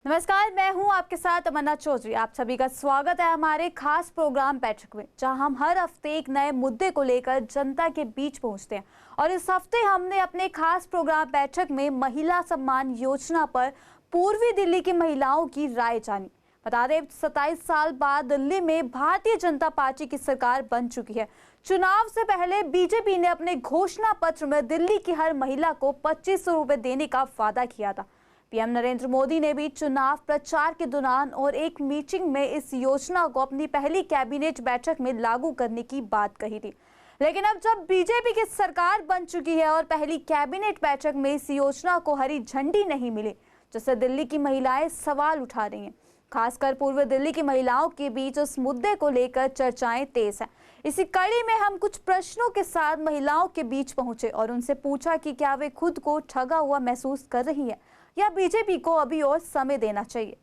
नमस्कार, मैं हूं आपके साथ अमरना चौधरी। आप सभी का स्वागत है हमारे खास प्रोग्राम बैठक में, जहां हम हर हफ्ते एक नए मुद्दे को लेकर जनता के बीच पहुंचते हैं। और इस हफ्ते हमने अपने खास प्रोग्राम बैठक में महिला सम्मान योजना पर पूर्वी दिल्ली की महिलाओं की राय जानी। बता दें, 27 साल बाद दिल्ली में भारतीय जनता पार्टी की सरकार बन चुकी है। चुनाव से पहले बीजेपी ने अपने घोषणा पत्र में दिल्ली की हर महिला को 2500 रुपए देने का वादा किया था। पीएम नरेंद्र मोदी ने भी चुनाव प्रचार के दौरान और एक मीटिंग में इस योजना को अपनी पहली कैबिनेट बैठक में लागू करने की बात कही थी। लेकिन अब जब बीजेपी की सरकार बन चुकी है और पहली कैबिनेट बैठक में इस योजना को हरी झंडी नहीं मिली, जिससे दिल्ली की महिलाएं सवाल उठा रही हैं। खासकर पूर्व दिल्ली की महिलाओं के बीच उस मुद्दे को लेकर चर्चाएं तेज हैं। इसी कड़ी में हम कुछ प्रश्नों के साथ महिलाओं के बीच पहुंचे और उनसे पूछा कि क्या वे खुद को ठगा हुआ महसूस कर रही हैं या बीजेपी को अभी और समय देना चाहिए।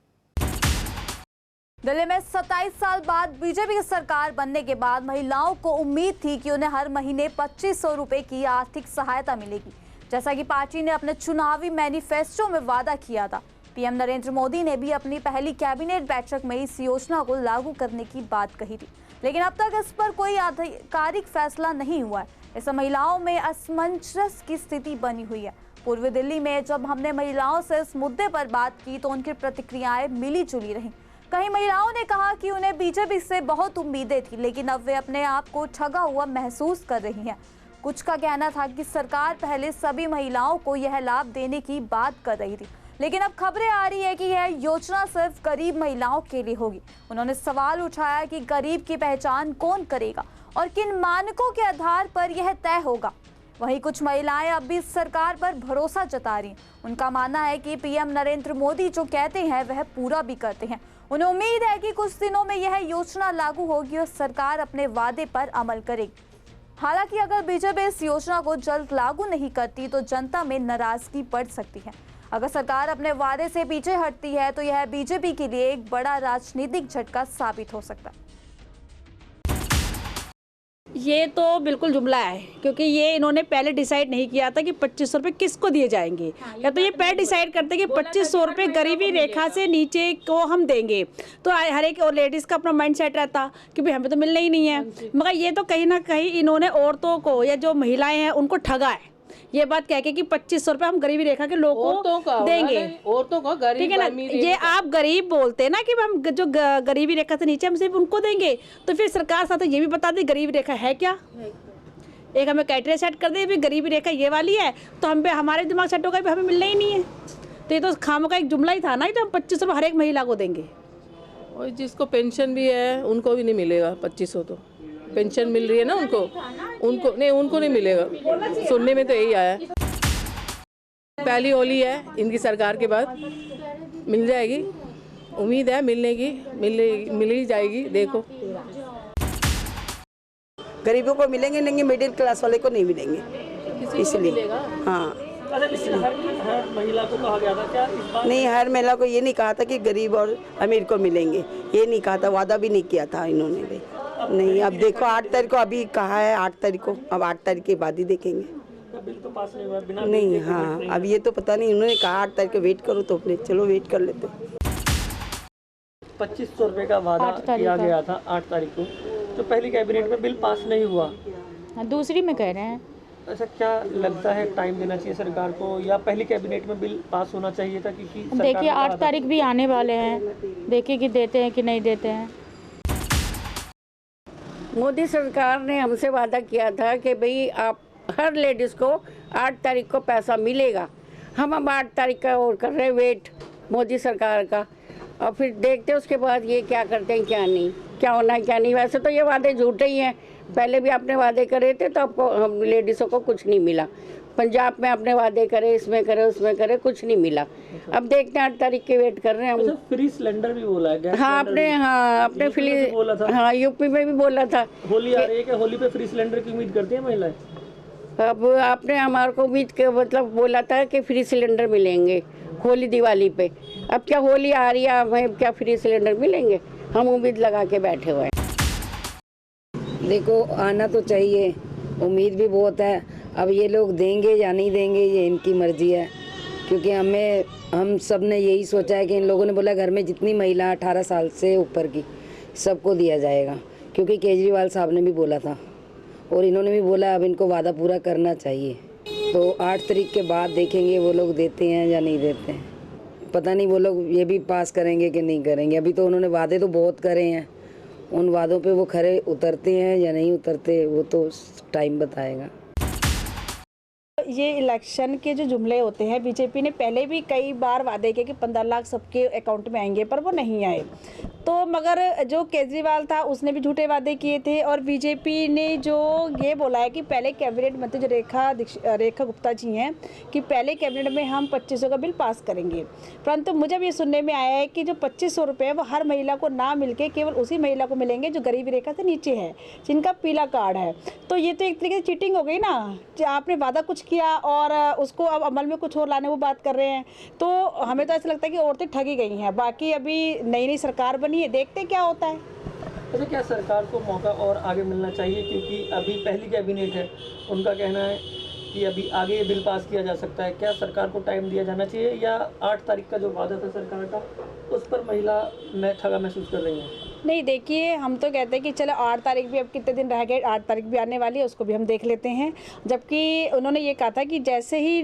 दिल्ली में 27 साल बाद बीजेपी की सरकार बनने के बाद महिलाओं को उम्मीद थी कि उन्हें हर महीने 2500 रुपए की आर्थिक सहायता मिलेगी, जैसा कि पार्टी ने अपने चुनावी मैनिफेस्टो में वादा किया था। पीएम नरेंद्र मोदी ने भी अपनी पहली कैबिनेट बैठक में इस योजना को लागू करने की बात कही थी, लेकिन अब तक इस पर कोई आधिकारिक फैसला नहीं हुआ है। इससे महिलाओं में असमंजस की स्थिति बनी हुई है। पूर्वी दिल्ली में जब हमने महिलाओं से इस मुद्दे पर बात की तो उनकी प्रतिक्रियाएं मिली जुली रहीं। कई महिलाओं ने कहा कि उन्हें बीजेपी से बहुत उम्मीदें थी, लेकिन अब वे अपने आप को ठगा हुआ महसूस कर रही हैं। कुछ का कहना था कि सरकार पहले सभी महिलाओं को यह लाभ देने की बात कर रही थी, लेकिन अब खबरें आ रही है कि यह योजना सिर्फ गरीब महिलाओं के लिए होगी। उन्होंने सवाल उठाया कि गरीब की पहचान कौन करेगा और किन मानकों के आधार पर यह तय होगा। वहीं कुछ महिलाएं अब भी सरकार पर भरोसा जता रही हैं। उनका मानना है कि पीएम नरेंद्र मोदी जो कहते हैं वह पूरा भी करते हैं। उन्हें उम्मीद है कि कुछ दिनों में यह योजना लागू होगी और सरकार अपने वादे पर अमल करेगी। हालांकि अगर बीजेपी इस योजना को जल्द लागू नहीं करती तो जनता में नाराजगी बढ़ सकती है। अगर सरकार अपने वादे से पीछे हटती है तो यह बीजेपी के लिए एक बड़ा राजनीतिक झटका साबित हो सकता है। ये तो बिल्कुल जुमला है, क्योंकि ये इन्होंने पहले डिसाइड नहीं किया था कि 2500 रुपये किसको दिए जाएंगे। या तो ये पहले डिसाइड करते कि 2500 रुपये गरीबी रेखा से नीचे को हम देंगे, तो हर एक और लेडीज़ का अपना माइंड सेट रहता कि भाई हमें तो मिलना ही नहीं है। मगर ये तो कहीं ना कहीं इन्होंने औरतों को या जो महिलाएं हैं उनको ठगा है, ये बात कह के कि 2500 रुपये हम गरीबी रेखा के लोगों को देंगे। औरतों का गरीब, ठीक है ना, ये आप गरीब बोलते हैं ना कि हम जो गरीबी रेखा से नीचे हम सिर्फ उनको देंगे, तो फिर सरकार साथ ये भी बता दे गरीबी रेखा है क्या। एक हमें क्राइटेरिया सेट कर दे भी गरीबी रेखा ये वाली है, तो हम पे हमारे दिमाग सेट होगा भी हमें मिलना ही नहीं है। तो ये तो खामों का एक जुमला ही था ना कि हम 2500 रुपये हर एक महिला को देंगे। और जिसको पेंशन भी है उनको भी नहीं मिलेगा 2500। तो पेंशन मिल रही है ना उनको नहीं मिलेगा। सुनने में तो यही आया। पहली होली है इनकी सरकार के बाद, मिल जाएगी, उम्मीद है मिलने की, मिल ही जाएगी। देखो गरीबों को मिलेंगे नहीं, मिडिल क्लास वाले को नहीं मिलेंगे, इसलिए हाँ। हर महिला को कहा गया था क्या इस बार? नहीं, हर महिला को ये नहीं कहा था कि गरीब और अमीर को मिलेंगे, ये नहीं कहा था, वादा भी नहीं किया था इन्होंने भी। नहीं, अब देखो 8 तारीख को अभी कहा है, 8 तारीख को, अब 8 तारीख के बाद ही देखेंगे। बिल तो पास नहीं हुआ बिना नहीं, हाँ अब ये तो पता नहीं, उन्होंने कहा 8 तारीख को वेट करो, तो अपने चलो वेट कर लेते। 2500 रुपये का वादा किया गया था 8 तारीख को, तो पहली कैबिनेट में बिल पास नहीं हुआ, दूसरी में कह रहे हैं। ऐसा क्या लगता है, टाइम देना चाहिए सरकार को या पहली कैबिनेट में बिल पास होना चाहिए था? क्योंकि देखिए 8 तारीख भी आने वाले हैं, देखिए कि देते हैं कि नहीं देते हैं। मोदी सरकार ने हमसे वादा किया था कि भाई आप हर लेडीज़ को 8 तारीख को पैसा मिलेगा। हम अब 8 तारीख का और कर रहे हैं वेट मोदी सरकार का, और फिर देखते हैं उसके बाद ये क्या करते हैं क्या नहीं, क्या होना है क्या नहीं। वैसे तो ये वादे झूठे ही हैं, पहले भी आपने वादे करे थे तो आपको हम लेडीज़ों को कुछ नहीं मिला। पंजाब में आपने वादे करे, इसमें करे उसमें करे, कुछ नहीं मिला। अब देखते हैं 8 तारीख के वेट कर रहे हैं हम। फ्री सिलेंडर भी बोला है। हाँ आपने फ्री, हाँ यूपी में भी बोला था। होली आ रही है कि होली पे फ्री सिलेंडर की उम्मीद करती है महिलाएं? अब आपने हमारे को उम्मीद के मतलब बोला था कि फ्री सिलेंडर मिलेंगे होली दिवाली पे। अब क्या होली आ रही है, हमें क्या फ्री सिलेंडर मिलेंगे? हम उम्मीद लगा के बैठे हुए हैं। देखो आना तो चाहिए, उम्मीद भी बहुत है। अब ये लोग देंगे या नहीं देंगे ये इनकी मर्जी है, क्योंकि हमें हम सब ने यही सोचा है कि इन लोगों ने बोला घर में जितनी महिला 18 साल से ऊपर की सबको दिया जाएगा, क्योंकि केजरीवाल साहब ने भी बोला था और इन्होंने भी बोला अब इनको वादा पूरा करना चाहिए। तो 8 तारीख के बाद देखेंगे वो लोग देते हैं या नहीं देते हैं। पता नहीं वो लोग ये भी पास करेंगे कि नहीं करेंगे। अभी तो उन्होंने वादे तो बहुत करे हैं, उन वादों पे वो खरे उतरते हैं या नहीं उतरते वो तो टाइम बताएगा। ये इलेक्शन के जो जुमले होते हैं, बीजेपी ने पहले भी कई बार वादे किए कि 15 लाख सबके अकाउंट में आएंगे, पर वो नहीं आए। तो मगर जो केजरीवाल था उसने भी झूठे वादे किए थे और बीजेपी ने जो ये बोला है कि पहले कैबिनेट मंत्री जो रेखा गुप्ता जी हैं कि पहले कैबिनेट में हम 2500 का बिल पास करेंगे, परंतु मुझे भी ये सुनने में आया है कि जो 2500 रुपये वो हर महिला को ना मिलके केवल उसी महिला को मिलेंगे जो गरीबी रेखा से नीचे है, जिनका पीला कार्ड है। तो ये तो एक तरीके से चीटिंग हो गई ना, आपने वादा कुछ किया और उसको अब अमल में कुछ और लाने वो बात कर रहे हैं। तो हमें तो ऐसा लगता है कि औरतें ठगी गई हैं। बाकी अभी नई नई सरकार बनी है, देखते क्या होता है। अच्छा, क्या सरकार को मौका और आगे मिलना चाहिए, क्योंकि अभी पहली कैबिनेट है, उनका कहना है कि अभी आगे ये बिल पास किया जा सकता है। क्या सरकार को टाइम दिया जाना चाहिए या 8 तारीख का जो वादा था सरकार का उस पर महिला ठगा महसूस कर रही हैं? नहीं, देखिए हम तो कहते हैं कि चलो 8 तारीख भी अब कितने दिन रह गए, 8 तारीख भी आने वाली है, उसको भी हम देख लेते हैं। जबकि उन्होंने ये कहा था कि जैसे ही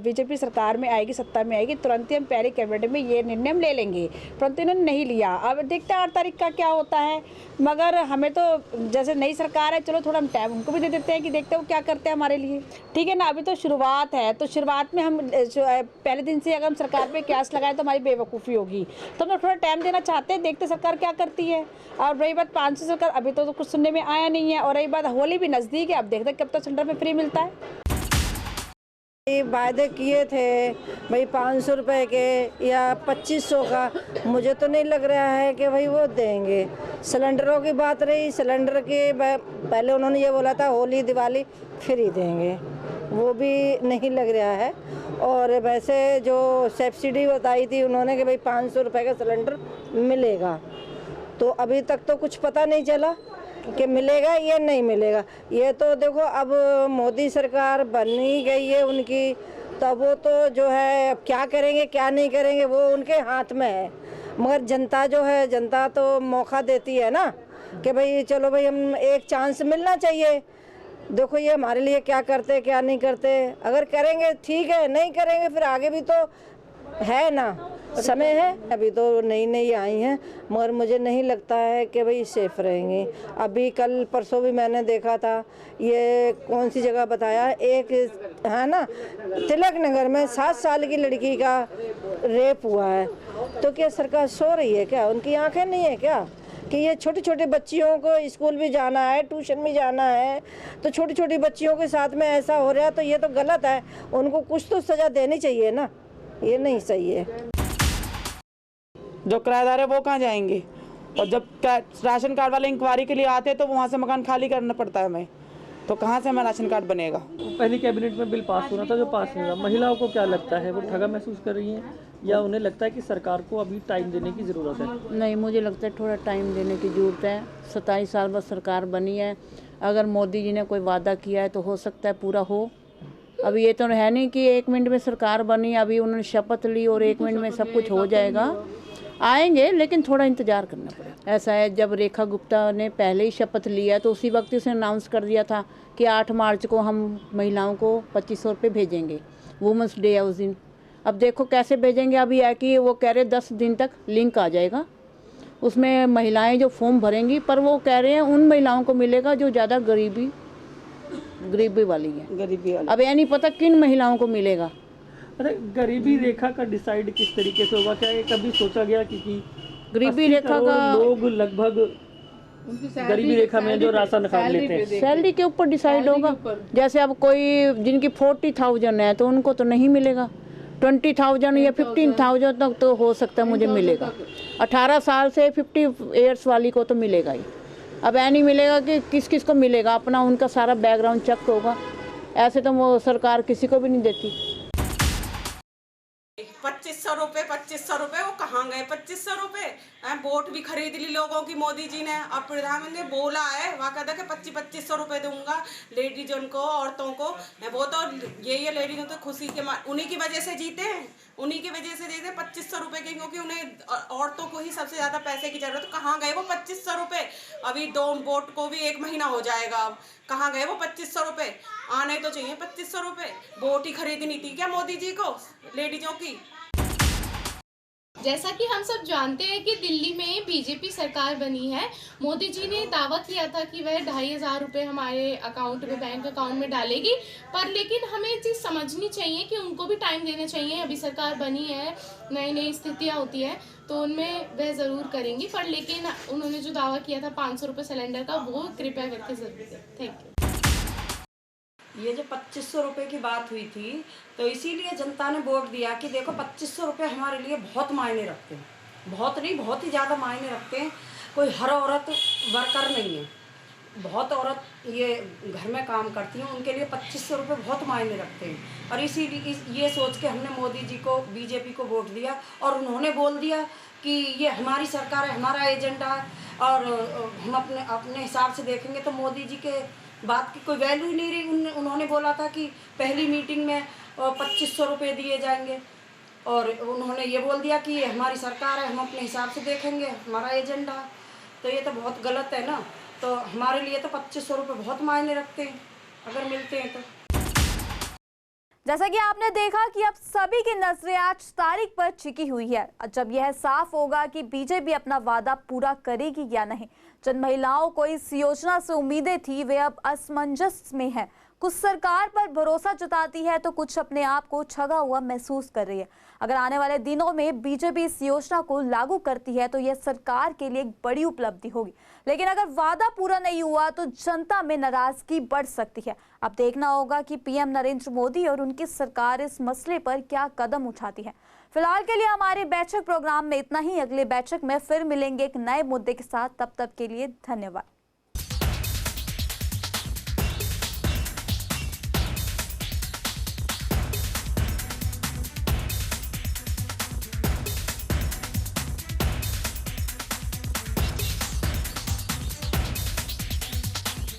बीजेपी सरकार में आएगी, सत्ता में आएगी, तुरंत ही हम पहले कैबिनेट में ये निर्णय हम ले लेंगे, परंतु इन्होंने नहीं लिया। अब देखते हैं 8 तारीख का क्या होता है। मगर हमें तो जैसे नई सरकार है, चलो थोड़ा हम टाइम उनको भी दे देते हैं कि देखते हैं वो क्या करते हैं हमारे लिए, ठीक है ना। अभी तो शुरुआत है, तो शुरुआत में हम पहले दिन से अगर हम सरकार पे क्यास लगाए तो हमारी बेवकूफ़ी होगी। तो हम थोड़ा टाइम देना चाहते हैं, देखते सरकार क्या करती है। और रही बात 500 सरकार, अभी तो कुछ सुनने में आया नहीं है। और रही बात होली भी नज़दीक है, अब देखते हैं कब तक सिलेंडर में फ्री मिलता है। वायदे किए थे भाई 500 रुपए के या 2500 का, मुझे तो नहीं लग रहा है कि भाई वो देंगे। सिलेंडरों की बात रही, सिलेंडर के पहले उन्होंने ये बोला था होली दिवाली फ्री देंगे, वो भी नहीं लग रहा है। और वैसे जो सब्सिडी बताई थी उन्होंने कि भाई 500 रुपए का सिलेंडर मिलेगा, तो अभी तक तो कुछ पता नहीं चला कि मिलेगा या नहीं मिलेगा। ये तो देखो अब मोदी सरकार बन ही गई है उनकी, तब वो तो जो है अब क्या करेंगे क्या नहीं करेंगे वो उनके हाथ में है। मगर जनता जो है, जनता तो मौका देती है ना कि भाई चलो भाई हम एक चांस मिलना चाहिए। देखो ये हमारे लिए क्या करते क्या नहीं करते, अगर करेंगे ठीक है, नहीं करेंगे फिर आगे भी तो है ना, समय है। अभी तो नई नई आई हैं, मगर मुझे नहीं लगता है कि भाई सेफ रहेंगी। अभी कल परसों भी मैंने देखा था, ये कौन सी जगह बताया, एक है ना तिलक नगर में 7 साल की लड़की का रेप हुआ है। तो क्या सरकार सो रही है क्या? उनकी आंखें नहीं है क्या कि ये छोटे छोटे बच्चियों को स्कूल भी जाना है, ट्यूशन भी जाना है, तो छोटी छोटी बच्चियों के साथ में ऐसा हो रहा है, तो ये तो गलत है। उनको कुछ तो सज़ा देनी चाहिए ना, ये नहीं सही है। जो किराएदार है वो कहाँ जाएंगे, और जब राशन कार्ड वाले इंक्वायरी के लिए आते हैं तो वहाँ से मकान खाली करना पड़ता है हमें, तो कहाँ से हमें राशन कार्ड बनेगा। पहली कैबिनेट में बिल पास होना था जो पास नहीं हुआ, महिलाओं को क्या लगता है, वो ठगा महसूस कर रही हैं या उन्हें लगता है कि सरकार को अभी टाइम देने की ज़रूरत है? नहीं, मुझे लगता है थोड़ा टाइम देने की ज़रूरत है। 27 साल बाद सरकार बनी है, अगर मोदी जी ने कोई वादा किया है तो हो सकता है पूरा हो। अभी ये तो है नहीं कि 1 मिनट में सरकार बनी, अभी उन्होंने शपथ ली और 1 मिनट में सब कुछ हो जाएगा। आएंगे लेकिन थोड़ा इंतज़ार करना पड़ेगा। ऐसा है, जब रेखा गुप्ता ने पहले ही शपथ लिया तो उसी वक्त उसने अनाउंस कर दिया था कि 8 मार्च को हम महिलाओं को 2500 रुपये भेजेंगे, वुमेंस डे है उस दिन। अब देखो कैसे भेजेंगे। अभी है कि वो कह रहे 10 दिन तक लिंक आ जाएगा, उसमें महिलाएं जो फॉर्म भरेंगी, पर वो कह रहे हैं उन महिलाओं को मिलेगा जो ज़्यादा गरीबी वाली है, गरीबी वाली। अब यह नहीं पता किन महिलाओं को मिलेगा। अरे गरीबी रेखा का डिसाइड किस तरीके से होगा, क्या ये कभी सोचा गया कि गरीबी रेखा का लोग लगभग गरीबी रेखा में जो राशन कार्ड लेते हैं सैलरी के ऊपर डिसाइड होगा। जैसे अब कोई जिनकी 40,000 है तो उनको तो नहीं मिलेगा, 20,000 या 15,000 तक तो हो सकता है मुझे मिलेगा। 18 साल से 50 ईयर्स वाली को तो मिलेगा ही। अब ऐ नहीं मिलेगा कि किस किस को मिलेगा, अपना उनका सारा बैकग्राउंड चेक होगा। ऐसे तो वो सरकार किसी को भी नहीं देती। 2200 रुपये 2500 रुपये वो कहाँ गए 2500 रुपये? वोट भी खरीद ली लोगों की मोदी जी ने। अब प्रधानमंत्री बोला है, वहाँ कहता कि 2500 रुपये दूंगा लेडीजों को, औरतों को। वो तो ये लेडीजों तो खुशी के उन्हीं की वजह से जीते हैं, उन्हीं की वजह से देते 2500 रुपये के, क्योंकि उन्हें औरतों को ही सबसे ज़्यादा पैसे की जरूरत। कहाँ गए वो 2500 रुपये? अभी 2 वोट को भी 1 महीना हो जाएगा, अब कहाँ गए वो 2500 रुपये? आने तो चाहिए 2500 रुपये। वोट ही खरीदनी थी क्या मोदी जी को लेडीजों की? जैसा कि हम सब जानते हैं कि दिल्ली में बीजेपी सरकार बनी है। मोदी जी ने दावा किया था कि वह 2500 रुपये हमारे अकाउंट में, बैंक अकाउंट में डालेगी, पर लेकिन हमें ये चीज़ समझनी चाहिए कि उनको भी टाइम देना चाहिए। अभी सरकार बनी है, नई नई स्थितियाँ होती हैं, तो उनमें वह ज़रूर करेंगी, पर लेकिन उन्होंने जो दावा किया था 500 रुपये सिलेंडर का, वो कृपया करके ज़रूर दें। Thank you. ये जो 2500 रुपये की बात हुई थी, तो इसीलिए जनता ने वोट दिया कि देखो 2500 रुपये हमारे लिए बहुत मायने रखते हैं, बहुत नहीं बहुत ही ज़्यादा मायने रखते हैं। कोई हर औरत वर्कर नहीं है, बहुत औरत ये घर में काम करती हैं, उनके लिए 2500 रुपये बहुत मायने रखते हैं। और इसीलिए ये सोच के हमने मोदी जी को, बीजेपी को वोट दिया, और उन्होंने बोल दिया कि ये हमारी सरकार है, हमारा एजेंडा है, और हम अपने हिसाब से देखेंगे। तो मोदी जी के बात की कोई वैल्यू ही नहीं रही। उन्होंने बोला था कि पहली मीटिंग में 2500 रुपये दिए जाएंगे, और उन्होंने ये बोल दिया कि ये हमारी सरकार है, हम अपने हिसाब से देखेंगे, हमारा एजेंडा है। तो ये तो बहुत गलत है ना। तो हमारे लिए तो 2500 रुपये बहुत मायने रखते हैं अगर मिलते हैं तो। जैसा कि आपने देखा कि अब सभी की नजरें आज तारीख पर टिकी हुई है। जब यह साफ होगा कि बीजेपी अपना वादा पूरा करेगी या नहीं। जिन महिलाओं को इस योजना से उम्मीदें थी, वे अब असमंजस में है। कुछ सरकार पर भरोसा जताती है तो कुछ अपने आप को ठगा हुआ महसूस कर रही है। अगर आने वाले दिनों में बीजेपी इस योजना को लागू करती है तो यह सरकार के लिए एक बड़ी उपलब्धि होगी। लेकिन अगर वादा पूरा नहीं हुआ तो जनता में नाराजगी बढ़ सकती है। अब देखना होगा कि पीएम नरेंद्र मोदी और उनकी सरकार इस मसले पर क्या कदम उठाती है। फिलहाल के लिए हमारे बैठक प्रोग्राम में इतना ही। अगले बैठक में फिर मिलेंगे एक नए मुद्दे के साथ। तब तक के लिए धन्यवाद।